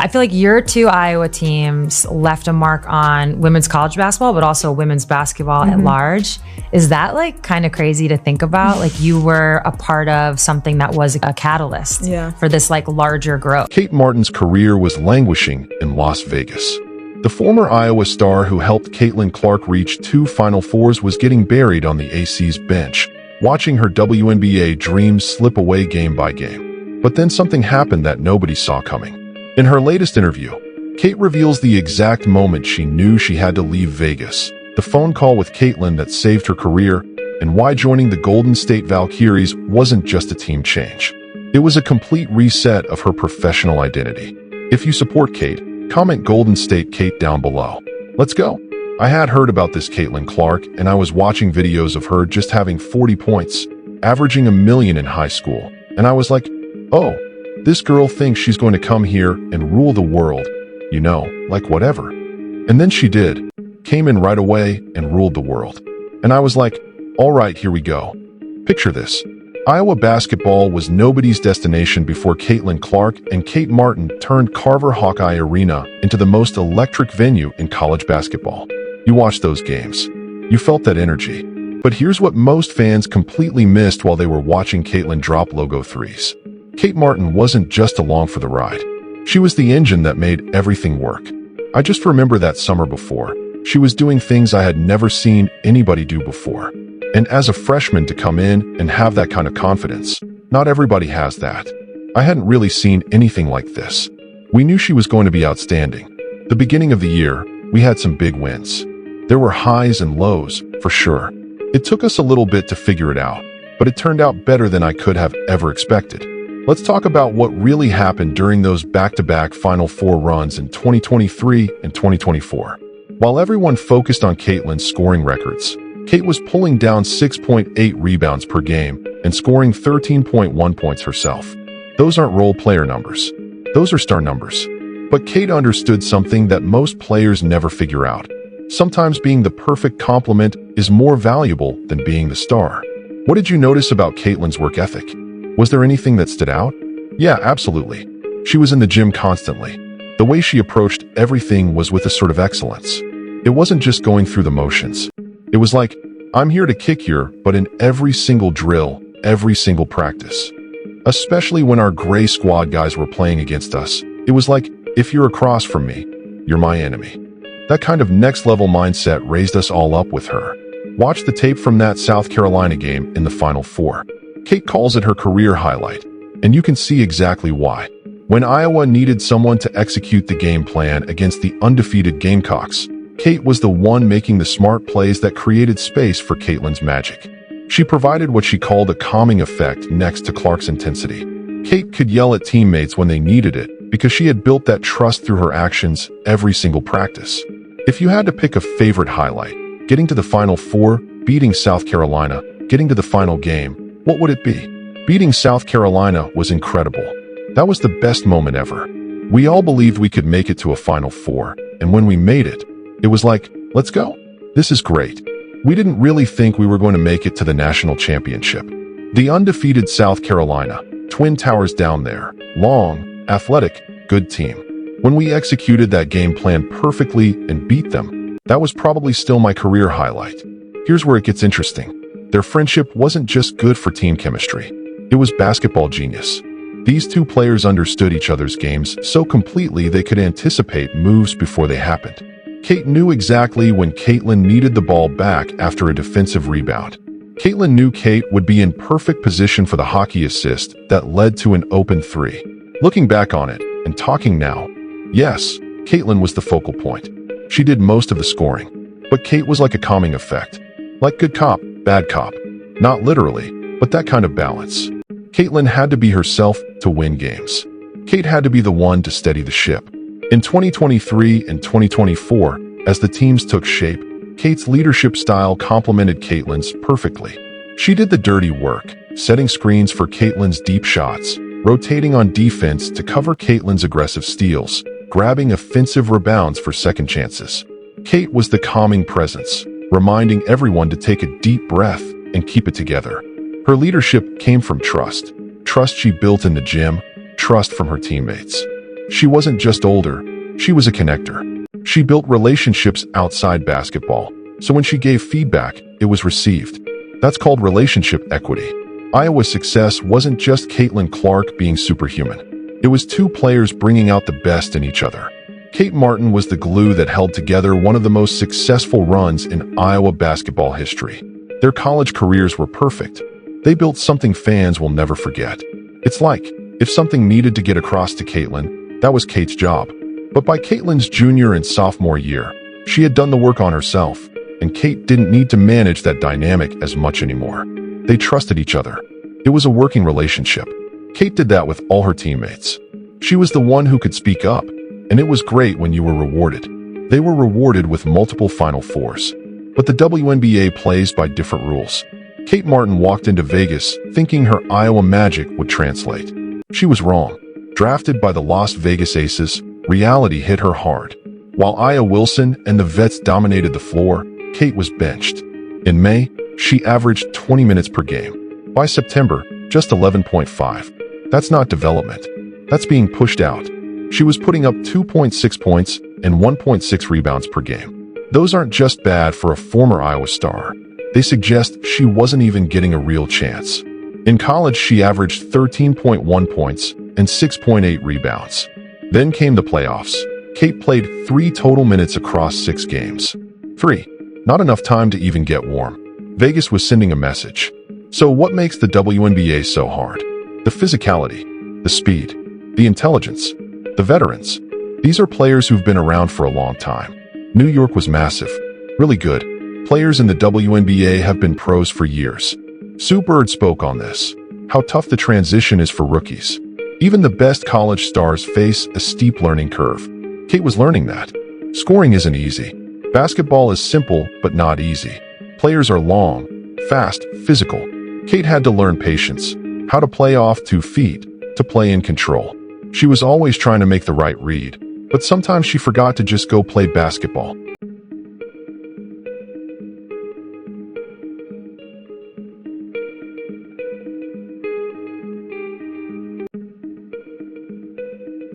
I feel like your two Iowa teams left a mark on women's college basketball, but also women's basketball at large. Is that like kind of crazy to think about? Like you were a part of something that was a catalyst for this like larger growth. Kate Martin's career was languishing in Las Vegas. The former Iowa star who helped Caitlin Clark reach 2 Final Fours was getting buried on the Aces bench, watching her WNBA dreams slip away game by game. But then something happened that nobody saw coming. In her latest interview, Kate reveals the exact moment she knew she had to leave Vegas, the phone call with Caitlin that saved her career, and why joining the Golden State Valkyries wasn't just a team change. It was a complete reset of her professional identity. If you support Kate, comment Golden State Kate down below. Let's go. I had heard about this Caitlin Clark, and I was watching videos of her just having 40 points, averaging $1 million in high school, and I was like, oh, this girl thinks she's going to come here and rule the world, you know, like whatever. And then she did, came in right away and ruled the world. And I was like, all right, here we go. Picture this. Iowa basketball was nobody's destination before Caitlin Clark and Kate Martin turned Carver Hawkeye Arena into the most electric venue in college basketball. You watched those games. You felt that energy. But here's what most fans completely missed while they were watching Caitlin drop logo threes. Kate Martin wasn't just along for the ride. She was the engine that made everything work. I just remember that summer before. She was doing things I had never seen anybody do before. And as a freshman to come in and have that kind of confidence, not everybody has that. I hadn't really seen anything like this. We knew she was going to be outstanding. The beginning of the year, we had some big wins. There were highs and lows, for sure. It took us a little bit to figure it out, but it turned out better than I could have ever expected. Let's talk about what really happened during those back-to-back Final Four runs in 2023 and 2024. While everyone focused on Caitlin's scoring records, Kate was pulling down 6.8 rebounds per game and scoring 13.1 points herself. Those aren't role player numbers. Those are star numbers. But Kate understood something that most players never figure out. Sometimes being the perfect complement is more valuable than being the star. What did you notice about Caitlin's work ethic? Was there anything that stood out? Yeah, absolutely. She was in the gym constantly. The way she approached everything was with a sort of excellence. It wasn't just going through the motions. It was like, I'm here to kick here, but in every single drill, every single practice. Especially when our gray squad guys were playing against us, it was like, if you're across from me, you're my enemy. That kind of next-level mindset raised us all up with her. Watch the tape from that South Carolina game in the Final Four. Kate calls it her career highlight, and you can see exactly why. When Iowa needed someone to execute the game plan against the undefeated Gamecocks, Kate was the one making the smart plays that created space for Caitlin's magic. She provided what she called a calming effect next to Clark's intensity. Kate could yell at teammates when they needed it because she had built that trust through her actions every single practice. If you had to pick a favorite highlight, getting to the Final Four, beating South Carolina, getting to the final game, what would it be? Beating South Carolina was incredible. That was the best moment ever. We all believed we could make it to a Final Four, and when we made it, it was like, let's go. This is great. We didn't really think we were going to make it to the national championship. The undefeated South Carolina, Twin Towers down there, long, athletic, good team. When we executed that game plan perfectly and beat them, that was probably still my career highlight. Here's where it gets interesting. Their friendship wasn't just good for team chemistry. It was basketball genius. These two players understood each other's games so completely they could anticipate moves before they happened. Kate knew exactly when Caitlin needed the ball back after a defensive rebound. Caitlin knew Kate would be in perfect position for the hockey assist that led to an open three. Looking back on it, and talking now, yes, Caitlin was the focal point. She did most of the scoring. But Kate was like a calming effect. Like good cop, bad cop. Not literally, but that kind of balance. Caitlin had to be herself to win games. Kate had to be the one to steady the ship. In 2023 and 2024, as the teams took shape, Kate's leadership style complemented Caitlin's perfectly. She did the dirty work, setting screens for Caitlin's deep shots, rotating on defense to cover Caitlin's aggressive steals, grabbing offensive rebounds for second chances. Kate was the calming presence, reminding everyone to take a deep breath and keep it together. Her leadership came from trust. Trust she built in the gym, trust from her teammates. She wasn't just older, she was a connector. She built relationships outside basketball, so when she gave feedback, it was received. That's called relationship equity. Iowa's success wasn't just Caitlin Clark being superhuman. It was two players bringing out the best in each other. Kate Martin was the glue that held together one of the most successful runs in Iowa basketball history. Their college careers were perfect. They built something fans will never forget. It's like, if something needed to get across to Caitlin, that was Kate's job. But by Caitlin's junior and sophomore year, she had done the work on herself, and Kate didn't need to manage that dynamic as much anymore. They trusted each other. It was a working relationship. Kate did that with all her teammates. She was the one who could speak up, and it was great when you were rewarded. They were rewarded with multiple Final Fours. But the WNBA plays by different rules. Kate Martin walked into Vegas thinking her Iowa magic would translate. She was wrong. Drafted by the Las Vegas Aces, reality hit her hard. While Aya Wilson and the vets dominated the floor, Kate was benched. In May, she averaged 20 minutes per game. By September, just 11.5. That's not development. That's being pushed out. She was putting up 2.6 points and 1.6 rebounds per game. Those aren't just bad for a former Iowa star. They suggest she wasn't even getting a real chance. In college, she averaged 13.1 points and 6.8 rebounds. Then came the playoffs. Kate played 3 total minutes across 6 games. 3. Not enough time to even get warm. Vegas was sending a message. So what makes the WNBA so hard? The physicality, the speed, the intelligence, the veterans. These are players who've been around for a long time. New York was massive, really good. Players in the WNBA have been pros for years. Sue Bird spoke on this, how tough the transition is for rookies. Even the best college stars face a steep learning curve. Kate was learning that. Scoring isn't easy. Basketball is simple, but not easy. Players are long, fast, physical. Kate had to learn patience, how to play off 2 feet, to play in control. She was always trying to make the right read, but sometimes she forgot to just go play basketball.